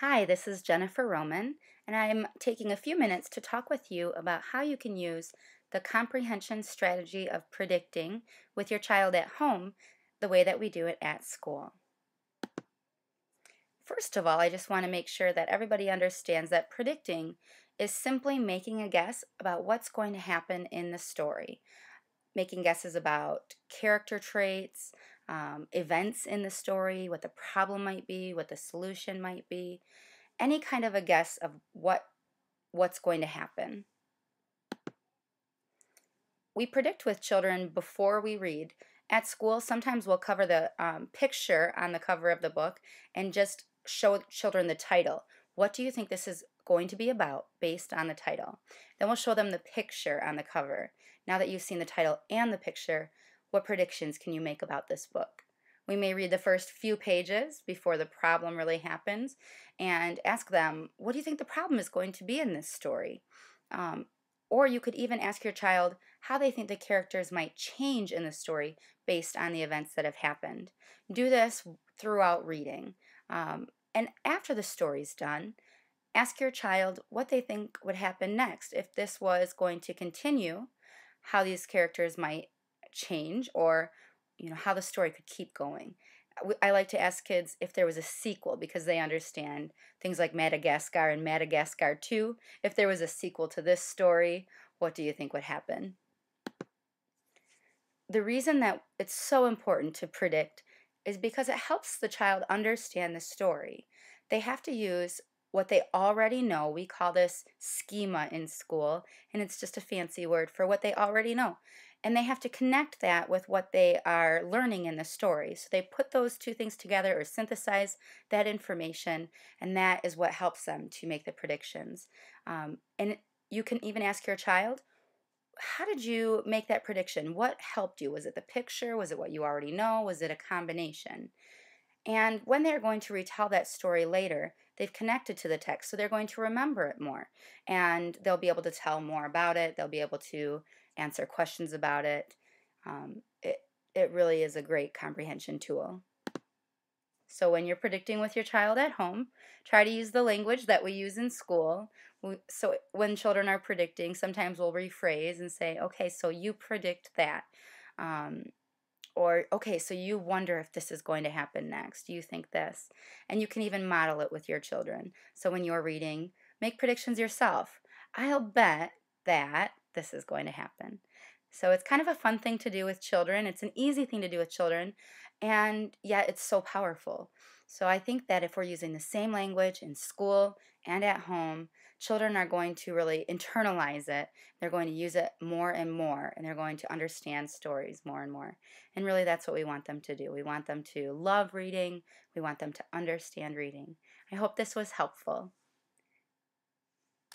Hi, this is Jennifer Roman, and I'm taking a few minutes to talk with you about how you can use the comprehension strategy of predicting with your child at home the way that we do it at school. First of all, I just want to make sure that everybody understands that predicting is simply making a guess about what's going to happen in the story, making guesses about character traits, events in the story, what the problem might be, what the solution might be, any kind of a guess of what's going to happen. We predict with children before we read. At school, sometimes we'll cover the picture on the cover of the book and just show children the title. What do you think this is going to be about based on the title? Then we'll show them the picture on the cover. Now that you've seen the title and the picture, what predictions can you make about this book? We may read the first few pages before the problem really happens and ask them, what do you think the problem is going to be in this story? Um, or you could even ask your child how they think the characters might change in the story based on the events that have happened. Do this throughout reading. And after the story's done, ask your child what they think would happen next. If this was going to continue, how these characters might change, or how the story could keep going. I like to ask kids if there was a sequel because they understand things like Madagascar and Madagascar 2. If there was a sequel to this story, what do you think would happen? The reason that it's so important to predict is because it helps the child understand the story. They have to use what they already know. We call this schema in school, and it's just a fancy word for what they already know. And they have to connect that with what they are learning in the story. So they put those two things together or synthesize that information, and that is what helps them to make the predictions. And you can even ask your child, how did you make that prediction? What helped you? Was it the picture? Was it what you already know? Was it a combination? And when they're going to retell that story later, they've connected to the text, so they're going to remember it more. And they'll be able to tell more about it. They'll be able to answer questions about it. It really is a great comprehension tool. So when you're predicting with your child at home, try to use the language that we use in school. So when children are predicting, sometimes we'll rephrase and say, okay, so you predict that. Um, or, okay, so you wonder if this is going to happen next. You think this. And you can even model it with your children. So when you're reading, make predictions yourself. I'll bet that this is going to happen. So it's kind of a fun thing to do with children. It's an easy thing to do with children, and yet it's so powerful. So I think that if we're using the same language in school and at home, children are going to really internalize it. They're going to use it more and more, and they're going to understand stories more and more. And really, that's what we want them to do. We want them to love reading. We want them to understand reading. I hope this was helpful.